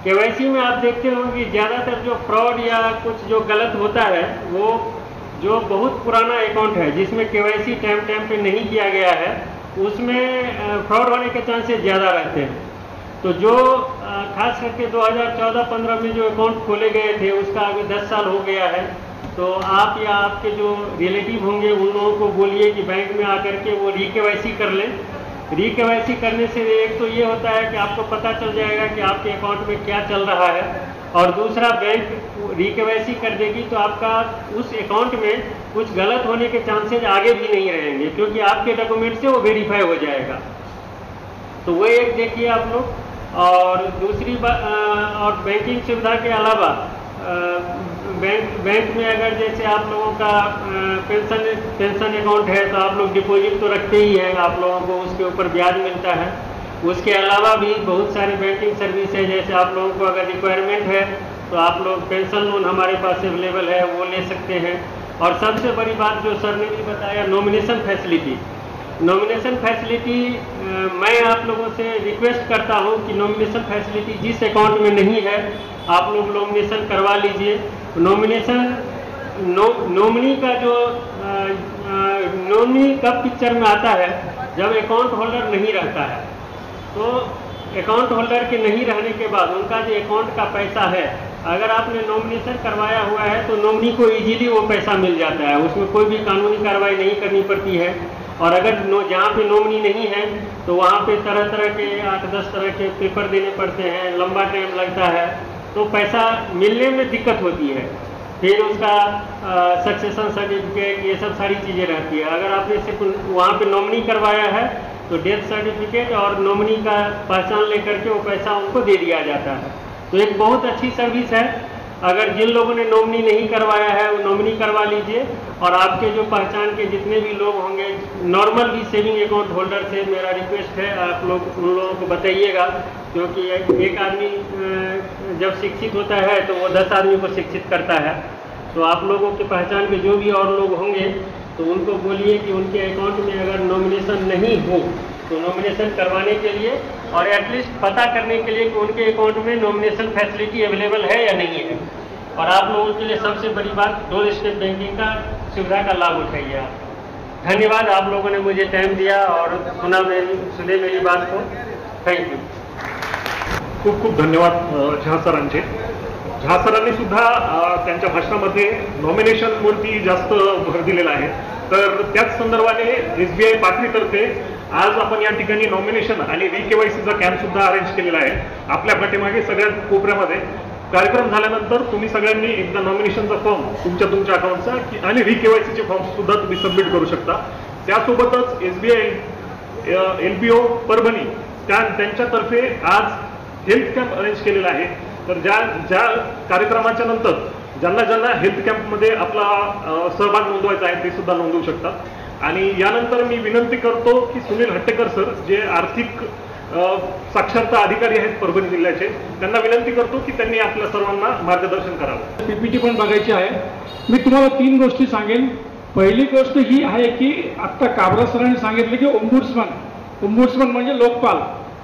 KYC में आप देखते होंगे कि ज़्यादातर जो फ्रॉड या कुछ जो गलत होता है वो जो बहुत पुराना अकाउंट है जिसमें KYC टाइम पे नहीं किया गया है, उसमें फ्रॉड होने के चांसेस ज़्यादा रहते हैं। तो जो खास करके 2014-15 में जो अकाउंट खोले गए थे उसका अभी 10 साल हो गया है। तो आप या आपके जो रिलेटिव होंगे उन लोगों को बोलिए कि बैंक में आकर के वो KYC कर लें। KYC करने से एक तो ये होता है कि आपको पता चल जाएगा कि आपके अकाउंट में क्या चल रहा है, और दूसरा बैंक KYC कर देगी तो आपका उस अकाउंट में कुछ गलत होने के चांसेस आगे भी नहीं रहेंगे, क्योंकि आपके डॉक्यूमेंट से वो वेरीफाई हो जाएगा। तो वो एक देखिए आप लोग। और दूसरी बात, और बैंकिंग सुविधा के अलावा बैंक में अगर जैसे आप लोगों का पेंशन अकाउंट है तो आप लोग डिपॉजिट तो रखते ही हैं, आप लोगों को उसके ऊपर ब्याज मिलता है। उसके अलावा भी बहुत सारे बैंकिंग सर्विस है, जैसे आप लोगों को अगर रिक्वायरमेंट है तो आप लोग पेंशन लोन हमारे पास अवेलेबल है वो ले सकते हैं। और सबसे बड़ी बात जो सर ने भी बताया, नॉमिनेशन फैसिलिटी। नॉमिनेशन फैसिलिटी मैं आप लोगों से रिक्वेस्ट करता हूं कि नॉमिनेशन फैसिलिटी जिस अकाउंट में नहीं है आप लोग नॉमिनेशन करवा लीजिए। नॉमिनी का जो नॉमिनी कब पिक्चर में आता है, जब अकाउंट होल्डर नहीं रहता है। तो अकाउंट होल्डर के नहीं रहने के बाद उनका जो अकाउंट का पैसा है, अगर आपने नॉमिनेशन करवाया हुआ है तो नॉमिनी को इजीली वो पैसा मिल जाता है, उसमें कोई भी कानूनी कार्रवाई नहीं करनी पड़ती है। और अगर जहाँ पे नॉमिनी नहीं है तो वहाँ पे तरह तरह के 8-10 तरह के पेपर देने पड़ते हैं, लंबा टाइम लगता है, तो पैसा मिलने में दिक्कत होती है। फिर उसका सक्सेशन सर्टिफिकेट ये सब सारी चीज़ें रहती है। अगर आपने सिर्फ वहाँ पे नॉमिनी करवाया है तो डेथ सर्टिफिकेट और नॉमिनी का पहचान लेकर के वो पैसा उनको दे दिया जाता है। तो एक बहुत अच्छी सर्विस है। अगर जिन लोगों ने नॉमिनी नहीं करवाया है वो नॉमिनी करवा लीजिए। और आपके जो पहचान के जितने भी लोग होंगे, नॉर्मल भी सेविंग अकाउंट होल्डर से मेरा रिक्वेस्ट है आप लोग उन लोगों को बताइएगा, क्योंकि एक आदमी जब शिक्षित होता है तो वो 10 आदमी को शिक्षित करता है। तो आप लोगों के पहचान के जो भी और लोग होंगे तो उनको बोलिए कि उनके अकाउंट में अगर नॉमिनेशन नहीं हो तो नॉमिनेशन करवाने के लिए, और एटलीस्ट पता करने के लिए कि उनके अकाउंट में नॉमिनेशन फैसिलिटी अवेलेबल है या नहीं है। और आप लोगों के लिए सबसे बड़ी बात, डोर स्टेप बैंकिंग का सुविधा का लाभ उठाइए आप। धन्यवाद, आप लोगों ने मुझे टाइम दिया और सुने मेरी बात को। Thank you. खूप खूप धन्यवाद झा सरांचे। झा सरांनी सुद्धा त्यांच्या भाषणामध्ये नॉमिनेशनवरती जास्त भर दिलेला आहे। तर त्याच संदर्भाने SBI पाथरीतर्फे आज आपण या ठिकाणी नॉमिनेशन आणि KYCचा कॅम्प सुद्धा अरेंज केलेला आहे। आपल्या पाठीमागे सगळ्यात कोपऱ्यामध्ये कार्यक्रम झाल्यानंतर तुम्ही सगळ्यांनी एकदा नॉमिनेशनचा फॉर्म तुमच्या अकाउंटचा आणि KYCचे फॉर्म सुद्धा तुम्ही सबमिट करू शकता। त्यासोबतच SBI LPO परभणी त्यांच्यातर्फे आज हेल्थ कॅम्प अरेंज केलेला आहे। तर ज्या कार्यक्रमाच्या नंतर ज्यांना हेल्थ कॅम्पमध्ये आपला सहभाग नोंदवायचा आहे ते सुद्धा नोंदवू शकतात। आणि यानंतर मी विनंती करतो की सुनील हट्टेकर सर जे आर्थिक साक्षरता अधिकारी आहेत परभणी जिल्ह्याचे, त्यांना विनंती करतो की त्यांनी आपल्या सर्वांना मार्गदर्शन करावं। PPT पण बघायची आहे। मी तुम्हाला 3 गोष्टी सांगेन। पहिली गोष्ट ही आहे की आत्ता काबरा सरांनी सांगितलं की ओम्बुड्समन म्हणजे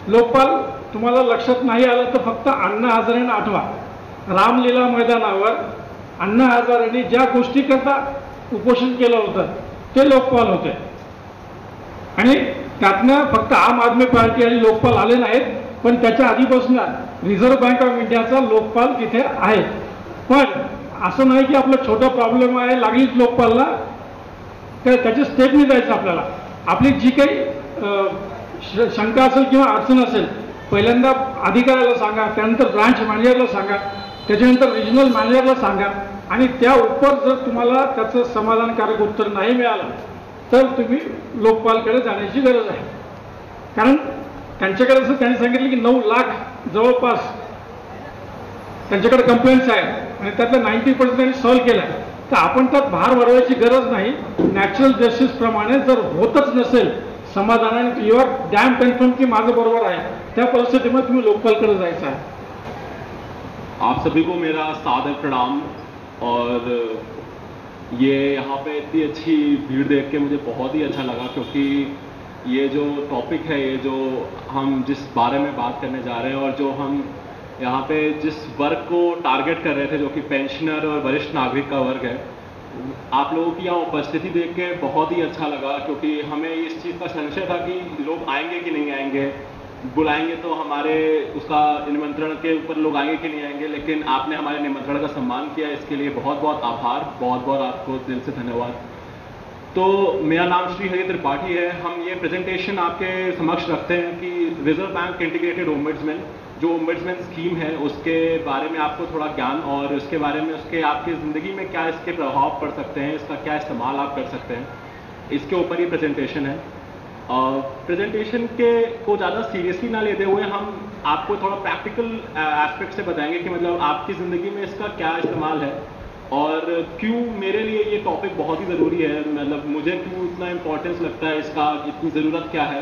लोकपाल तुम्हाला लक्षात नाही आलं तर फक्त अण्णा हजारेंना आठवा। रामलीला मैदानावर अण्णा हजारेंनी ज्या गोष्टी करता उपोषण केलं होतं ते लोकपाल होते, आणि त्यातनं फक्त आम आदमी पार्टी आणि लोकपाल आले नाहीत, पण त्याच्या आधीपासून रिझर्व्ह बँक ऑफ इंडियाचा लोकपाल तिथे आहे। पण असं नाही की आपला छोटा प्रॉब्लेम आहे लागलीच लोकपालला, त्याच्या स्टेपनी जायचं आपल्याला। आपली जी काही शंका असेल किंवा अडचण असेल पहिल्यांदा अधिकाऱ्याला सांगा, त्यानंतर ब्रांच मॅनेजरला सांगा, त्याच्यानंतर रिजनल मॅनेजरला सांगा, आणि त्या उपर जर तुम्हाला त्याचं समाधानकारक उत्तर नाही मिळालं तर तुम्ही लोकपालकडे जाण्याची गरज आहे। कारण त्यांच्याकडे असं त्यांनी सांगितलं की 9 लाख जवळपास त्यांच्याकडे कंप्लेंट्स आहेत आणि त्यातल्या 90% त्यांनी सॉल्व्ह केल्या. तर आपण त्यात भार वाढवायची गरज नाही. नॅचरल जस्टिस प्रमाणे जर होतच नसेल समाधानाने, युअर डॅम कन्फर्म की माझं बरोबर आहे, त्या परिस्थितीमध्ये तुम्ही लोकपालकडे जायचं आहे. आप सभी को मेरा सादर प्रणाम. और ये यहाँ पे इतनी अच्छी भीड़ देख के मुझे बहुत ही अच्छा लगा, क्योंकि ये जो टॉपिक है, ये जो हम जिस बारे में बात करने जा रहे हैं और जो हम यहाँ पे जिस वर्ग को टारगेट कर रहे थे, जो कि पेंशनर और वरिष्ठ नागरिक का वर्ग है, आप लोगों की यहाँ उपस्थिति देख के बहुत ही अच्छा लगा, क्योंकि हमें इस चीज़ का संशय था कि लोग आएंगे कि नहीं आएंगे, बुलाएंगे तो हमारे उसका निमंत्रण के ऊपर लोग आएंगे कि नहीं आएंगे, लेकिन आपने हमारे निमंत्रण का सम्मान किया, इसके लिए बहुत बहुत आभार, बहुत बहुत आपको दिल से धन्यवाद. तो मेरा नाम श्री हरि त्रिपाठी है. हम ये प्रेजेंटेशन आपके समक्ष रखते हैं कि रिजर्व बैंक इंटीग्रेटेड ओम्बड्समैन, जो ओम्बड्समैन स्कीम है, उसके बारे में आपको थोड़ा ज्ञान और उसके बारे में उसके आपकी ज़िंदगी में क्या इसके प्रभाव पड़ सकते हैं, इसका क्या इस्तेमाल आप कर सकते हैं, इसके ऊपर ही प्रेजेंटेशन है. प्रेजेंटेशन के को ज़्यादा सीरियसली ना लेते हुए हम आपको थोड़ा प्रैक्टिकल एस्पेक्ट से बताएंगे कि मतलब आपकी ज़िंदगी में इसका क्या इस्तेमाल है और क्यों मेरे लिए ये टॉपिक बहुत ही ज़रूरी है, मतलब मुझे क्यों इतना इम्पोर्टेंस लगता है, इसका इतनी ज़रूरत क्या है.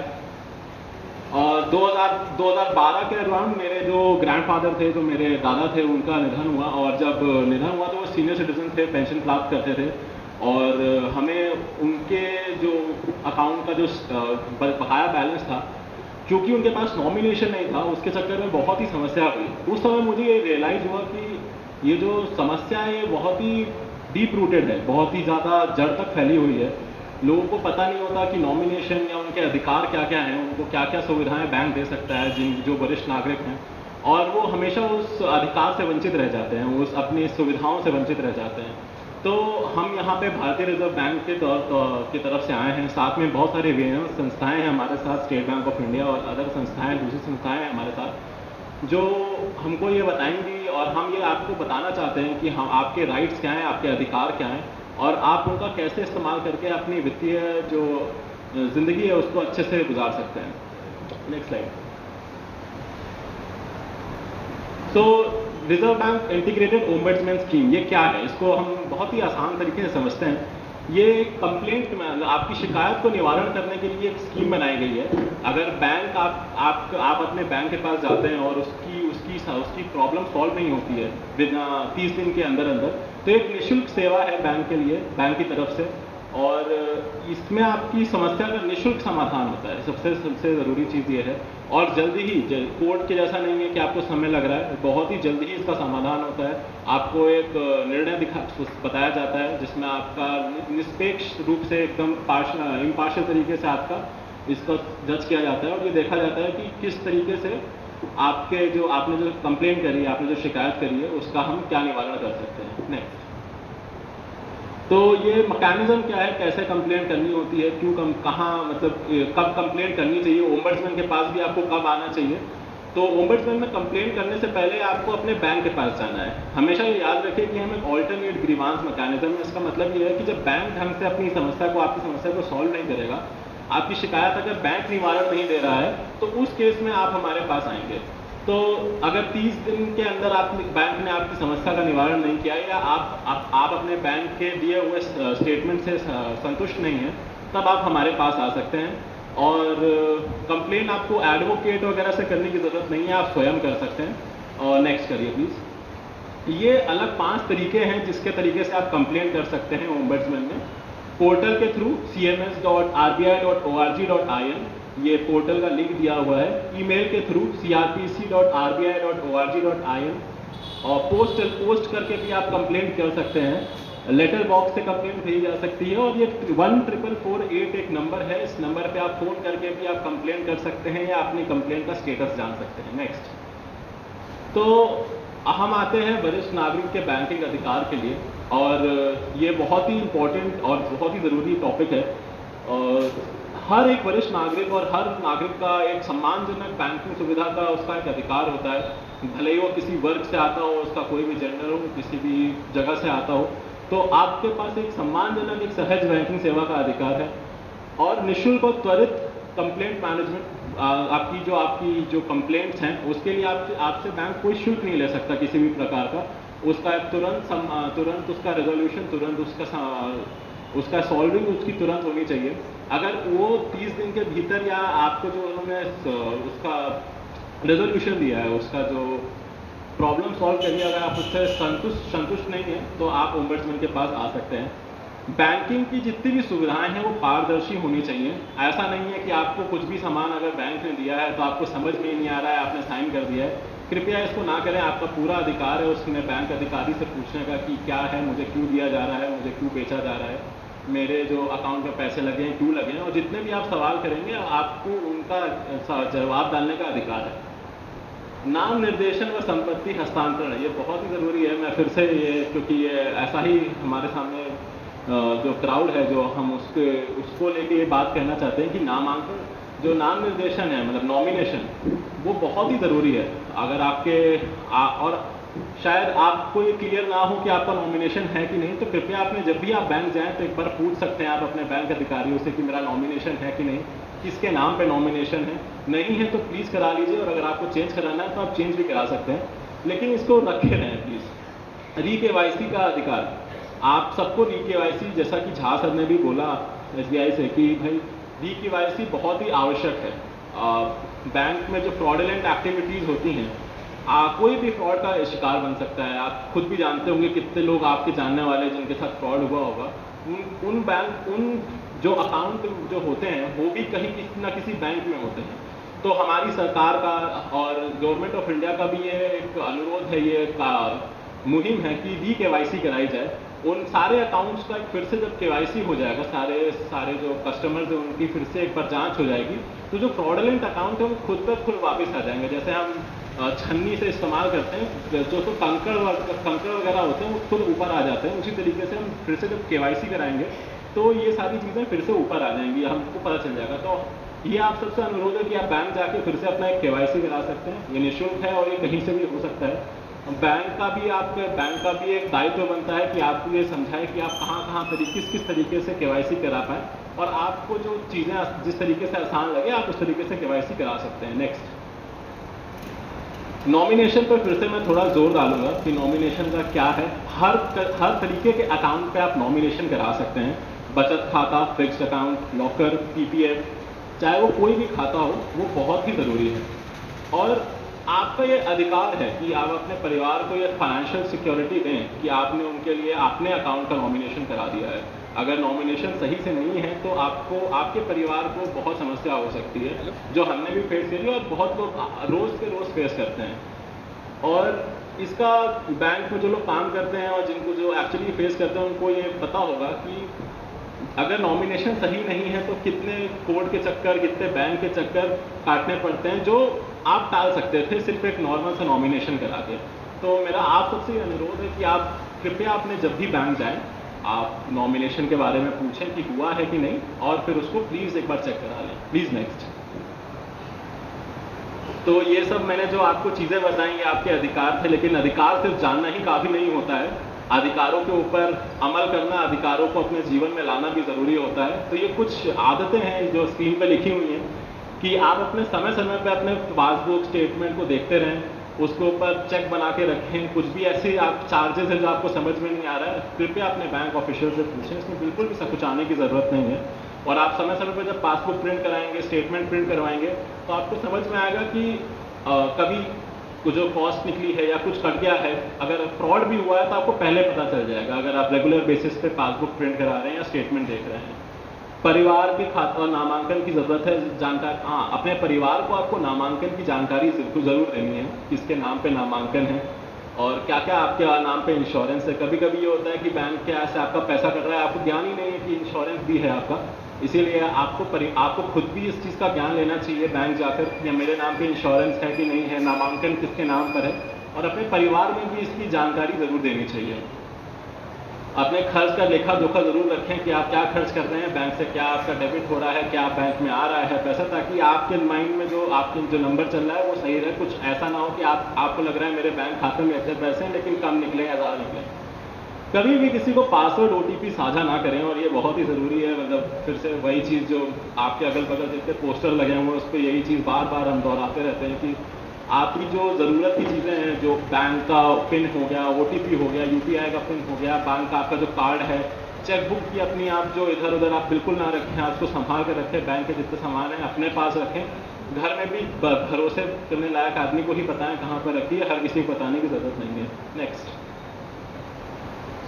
2012 के दौरान मेरे जो ग्रैंडफादर थे, जो मेरे दादा थे, उनका निधन हुआ. और जब निधन हुआ तो वो सीनियर सिटीजन थे, पेंशन प्राप्त करते थे, और हमें उनके जो अकाउंट का जो बकाया बैलेंस था, क्योंकि उनके पास नॉमिनेशन नहीं था, उसके चक्कर में बहुत ही समस्या हुई. उस समय मुझे ये रियलाइज़ हुआ कि ये जो समस्या है ये बहुत ही डीप रूटेड है, बहुत ही ज़्यादा जड़ तक फैली हुई है. लोगों को पता नहीं होता कि नॉमिनेशन या उनके अधिकार क्या क्या हैं, उनको क्या क्या सुविधाएं बैंक दे सकता है, जो वरिष्ठ नागरिक हैं, और वो हमेशा उस अधिकार से वंचित रह जाते हैं, उस अपनी सुविधाओं से वंचित रह जाते हैं. तो हम यहाँ पे भारतीय रिजर्व बैंक की तरफ से आए हैं. साथ में बहुत सारे विनियमन संस्थाएं हैं हमारे साथ, स्टेट बैंक ऑफ इंडिया और अदर संस्थाएं, दूसरी संस्थाएं हैं हमारे साथ, जो हमको ये बताएंगी और हम ये आपको बताना चाहते हैं कि हम आपके राइट्स क्या हैं, आपके अधिकार क्या हैं, और आप उनका कैसे इस्तेमाल करके अपनी वित्तीय जो ज़िंदगी है उसको अच्छे से गुजार सकते हैं. Next slide. So reserve bank integrated ombudsman scheme ये क्या है, इसको हम बहुत ही आसान तरीके से समझते हैं. ये कंप्लेंट में आपकी शिकायत को निवारण करने के लिए एक स्कीम बनाई गई है. अगर बैंक आप अपने बैंक के पास जाते हैं और उसकी प्रॉब्लम सॉल्व नहीं होती है बिना 30 दिन के अंदर तो एक निःशुल्क सेवा है बैंक के लिए, बैंक की तरफ से, और इसमें आपकी समस्या का निःशुल्क समाधान होता है. सबसे ज़रूरी चीज़ ये है. और जल्दी ही, कोर्ट के जैसा नहीं है कि आपको समय लग रहा है, बहुत ही जल्दी ही इसका समाधान होता है. आपको एक निर्णय बताया जाता है जिसमें आपका निष्पक्ष रूप से एकदम इम्पार्शियल तरीके से आपका इसका जज किया जाता है और ये देखा जाता है कि किस तरीके से आपने जो कंप्लेंट करी है, आपने जो शिकायत करी है, उसका हम क्या निवारण कर सकते हैं. नेक्स्ट. तो ये मैकेनिज्म क्या है, कैसे कंप्लेंट करनी होती है, क्यों कहाँ, मतलब कब कंप्लेंट करनी चाहिए, ओम्बड्समैन के पास भी आपको कब आना चाहिए. तो ओम्बड्समैन में कंप्लेंट करने से पहले आपको अपने बैंक के पास जाना है. हमेशा ये याद रखें कि हम एक ऑल्टरनेट ग्रीवांस मैकेनिज्म है. इसका मतलब ये है कि जब बैंक ढंग से आपकी समस्या को सॉल्व नहीं करेगा, आपकी शिकायत अगर बैंक निवारण नहीं दे रहा है, तो उस केस में आप हमारे पास आएंगे. तो अगर 30 दिन के अंदर बैंक ने आपकी समस्या का निवारण नहीं किया या आप अपने बैंक के दिए हुए स्टेटमेंट से संतुष्ट नहीं हैं, तब आप हमारे पास आ सकते हैं. और कंप्लेन आपको एडवोकेट वगैरह से करने की ज़रूरत नहीं है, आप स्वयं कर सकते हैं. और नेक्स्ट करिए प्लीज़. ये अलग 5 तरीके हैं जिसके तरीके से आप कंप्लेन कर सकते हैं ओम्बड्समैन में. पोर्टल के थ्रू cms.rbi.org.in, ये पोर्टल का लिंक दिया हुआ है. ईमेल के थ्रू crpc.rbi.org.in, और पोस्ट करके भी आप कंप्लेंट कर सकते हैं. लेटर बॉक्स से कंप्लेंट भेजी जा सकती है. और ये 14448 एक नंबर है, इस नंबर पे आप फ़ोन करके भी आप कंप्लेंट कर सकते हैं या अपनी कंप्लेंट का स्टेटस जान सकते हैं. नेक्स्ट. तो हम आते हैं वरिष्ठ नागरिक के बैंकिंग अधिकार के लिए, और ये बहुत ही इम्पोर्टेंट और बहुत ही ज़रूरी टॉपिक है. और हर एक वरिष्ठ नागरिक और हर नागरिक का एक सम्मानजनक बैंकिंग सुविधा का उसका एक अधिकार होता है. भले ही वो किसी वर्ग से आता हो, उसका कोई भी जेंडर हो, किसी भी जगह से आता हो, तो आपके पास एक सम्मानजनक, एक सहज बैंकिंग सेवा का अधिकार है. और निःशुल्क और त्वरित कंप्लेंट मैनेजमेंट आपकी जो कंप्लेंट्स हैं उसके लिए आपसे बैंक कोई शुल्क नहीं ले सकता किसी भी प्रकार का। उसका तुरंत उसका रेजोल्यूशन, तुरंत उसका सॉल्विंग उसकी तुरंत होनी चाहिए। अगर वो 30 दिन के भीतर या आपको जो उन्होंने उसका रेजोल्यूशन दिया है, उसका जो प्रॉब्लम सॉल्व करिए, अगर आप उससे संतुष्ट नहीं हैं तो आप ओम्बड्समैन के पास आ सकते हैं। बैंकिंग की जितनी भी सुविधाएं हैं वो पारदर्शी होनी चाहिए। ऐसा नहीं है कि आपको कुछ भी सामान अगर बैंक ने दिया है तो आपको समझ में नहीं आ रहा है, आपने साइन कर दिया है। कृपया इसको ना करें। आपका पूरा अधिकार है उसमें बैंक अधिकारी से पूछने का कि क्या है, मुझे क्यों दिया जा रहा है, मुझे क्यों बेचा जा रहा है, मेरे जो अकाउंट में पैसे लगे हैं क्यों लगे हैं, और जितने भी आप सवाल करेंगे आपको उनका जवाब डालने का अधिकार है। नाम निर्देशन व संपत्ति हस्तांतरण ये बहुत ही ज़रूरी है। मैं फिर से क्योंकि ये ऐसा ही हमारे सामने जो क्राउड है जो हम उसको लेके ये बात कहना चाहते हैं कि नामांकन, जो नाम निर्देशन है मतलब नॉमिनेशन, वो बहुत ही ज़रूरी है। अगर और शायद आपको ये क्लियर ना हो कि आपका नॉमिनेशन है कि नहीं, तो कृपया आपने जब भी आप बैंक जाएं तो एक बार पूछ सकते हैं आप अपने बैंक अधिकारियों से कि मेरा नॉमिनेशन है कि नहीं, किसके नाम पे नॉमिनेशन है। नहीं है तो प्लीज़ करा लीजिए, और अगर आपको चेंज कराना है तो आप चेंज भी करा सकते हैं, लेकिन इसको रखे रहें प्लीज़। री-KYC का अधिकार, आप सबको री-KYC, जैसा कि झा सर ने भी बोला SBI से कि भाई री-KYC बहुत ही आवश्यक है। बैंक में जो फ्रॉडुलेंट एक्टिविटीज़ होती हैं, कोई भी फ्रॉड का शिकार बन सकता है। आप खुद भी जानते होंगे कितने लोग आपके जानने वाले जिनके साथ फ्रॉड हुआ होगा। उन जो अकाउंट जो होते हैं वो भी कहीं किसी ना किसी बैंक में होते हैं। तो हमारी सरकार का और गवर्नमेंट ऑफ इंडिया का भी ये एक अनुरोध है, ये मुहिम है कि री-KYC कराई जाए। उन सारे अकाउंट्स का फिर से जब KYC हो जाएगा, सारे जो कस्टमर्स हैं उनकी फिर से एक बार जांच हो जाएगी, तो जो फ्रॉडुलेंट अकाउंट है वो खुद ब खुद वापस आ जाएंगे। जैसे हम छन्नी से इस्तेमाल करते हैं, जो तो कंकड़ वगैरह होते हैं वो खुद ऊपर आ जाते हैं, उसी तरीके से हम फिर से जब KYC कराएंगे तो ये सारी चीज़ें फिर से ऊपर आ जाएंगी, हमको पता चल जाएगा। तो ये आप सबसे अनुरोध है कि आप बैंक जाके फिर से अपना एक KYC करा सकते हैं। ये निःशुल्क है और ये कहीं से भी हो सकता है। बैंक का भी एक दायित्व बनता है कि आपको ये समझाए कि आप कहाँ किस तरीके से KYC करा पाएँ, और आपको जो चीज़ें जिस तरीके से आसान लगे आप उस तरीके से KYC करा सकते हैं। नेक्स्ट, नॉमिनेशन पर फिर से मैं थोड़ा जोर डालूंगा कि नॉमिनेशन का क्या है। हर तरीके के अकाउंट पे आप नॉमिनेशन करा सकते हैं। बचत खाता, फिक्स्ड अकाउंट, लॉकर, PPF, चाहे वो कोई भी खाता हो, वो बहुत ही ज़रूरी है। और आपका ये अधिकार है कि आप अपने परिवार को ये फाइनेंशियल सिक्योरिटी दें कि आपने उनके लिए अपने अकाउंट का नॉमिनेशन करा दिया है। अगर नॉमिनेशन सही से नहीं है तो आपके परिवार को बहुत समस्या हो सकती है, जो हमने भी फेस करी और बहुत लोग रोज़ के रोज़ फेस करते हैं। और इसका बैंक में जो लोग काम करते हैं और जिनको जो एक्चुअली फेस करते हैं उनको ये पता होगा कि अगर नॉमिनेशन सही नहीं है तो कितने कोर्ट के चक्कर, कितने बैंक के चक्कर काटने पड़ते हैं, जो आप टाल सकते थे सिर्फ एक नॉर्मल सा नॉमिनेशन करा के। तो मेरा आप सबसे अनुरोध है कि आप कृपया अपने जब भी बैंक जाएं आप नॉमिनेशन के बारे में पूछें कि हुआ है कि नहीं, और फिर उसको प्लीज़ एक बार चेक करा लें। Please next. तो ये सब मैंने जो आपको चीज़ें बताई ये आपके अधिकार थे, लेकिन अधिकार सिर्फ जानना ही काफ़ी नहीं होता है। अधिकारों के ऊपर अमल करना, अधिकारों को अपने जीवन में लाना भी ज़रूरी होता है। तो ये कुछ आदतें हैं जो स्क्रीन पर लिखी हुई हैं कि आप अपने समय समय पर अपने पासबुक स्टेटमेंट को देखते रहें, उसके ऊपर चेक बना के रखें। कुछ भी ऐसे आप चार्जेस हैं जो आपको समझ में नहीं आ रहा है, कृपया अपने बैंक ऑफिशियल से पूछें, इसमें बिल्कुल भी सकुचाने की ज़रूरत नहीं है। और आप समय समय पर जब पासबुक प्रिंट कराएंगे, स्टेटमेंट प्रिंट करवाएंगे, तो आपको समझ में आएगा कि कभी जो कॉस्ट निकली है या कुछ कट गया है, अगर फ्रॉड भी हुआ है तो आपको पहले पता चल जाएगा अगर आप रेगुलर बेसिस पे पासबुक प्रिंट करा रहे हैं या स्टेटमेंट देख रहे हैं। परिवार के खाता नामांकन की ज़रूरत है, जानकारी, हाँ, अपने परिवार को आपको नामांकन की जानकारी ज़रूर देनी है, किसके नाम पे नामांकन है और क्या क्या आपके नाम पे इंश्योरेंस है। कभी कभी ये होता है कि बैंक के ऐसे आपका पैसा कट रहा है, आपको ज्ञान ही नहीं है कि इंश्योरेंस भी है आपका, इसीलिए आपको खुद भी इस चीज़ का ज्ञान लेना चाहिए बैंक जाकर कि मेरे नाम पे इंश्योरेंस है कि नहीं है, नामांकन किसके नाम पर है, और अपने परिवार में भी इसकी जानकारी ज़रूर देनी चाहिए। अपने खर्च का लेखा जोखा ज़रूर रखें कि आप क्या खर्च कर रहे हैं, बैंक से क्या आपका डेबिट हो रहा है, क्या बैंक में आ रहा है पैसा, ताकि आपके माइंड में जो आपके जो नंबर चल रहा है वो सही रहे। कुछ ऐसा ना हो कि आपको लग रहा है मेरे बैंक खाते में इतने पैसे हैं लेकिन कम निकले या ज़्यादा निकले। कभी भी किसी को पासवर्ड OTP साझा ना करें, और ये बहुत ही ज़रूरी है। मतलब फिर से वही चीज़ जो आपके अगल बगल जितने पोस्टर लगे हुए हैं उस पर यही चीज़ बार बार हम दोहराते रहते हैं कि आपकी जो ज़रूरत की चीज़ें हैं, जो बैंक का पिन हो गया, OTP हो गया, UPI का पिन हो गया, बैंक का आपका जो कार्ड है, चेकबुक की अपनी आप जो इधर उधर आप बिल्कुल ना रखें, आप उसको संभाल कर रखें। बैंक के जितने सामान हैं अपने पास रखें। घर में भी भरोसे करने लायक आदमी को ही बताएं कहाँ पर रखी है, हर किसी को बताने की ज़रूरत नहीं है। नेक्स्ट।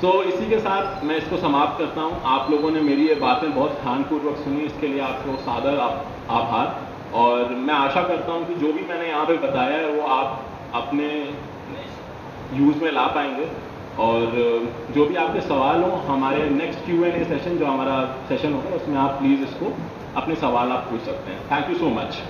इसी के साथ मैं इसको समाप्त करता हूँ। आप लोगों ने मेरी ये बातें बहुत ध्यानपूर्वक सुनी, इसके लिए आपको सादर आभार। और मैं आशा करता हूँ कि जो भी मैंने यहाँ पे बताया है वो आप अपने यूज़ में ला पाएंगे। और जो भी आपके सवाल हो, हमारे नेक्स्ट Q&A सेशन जो हमारा सेशन होगा उसमें आप प्लीज़ इसको अपने सवाल आप पूछ सकते हैं। Thank you so much.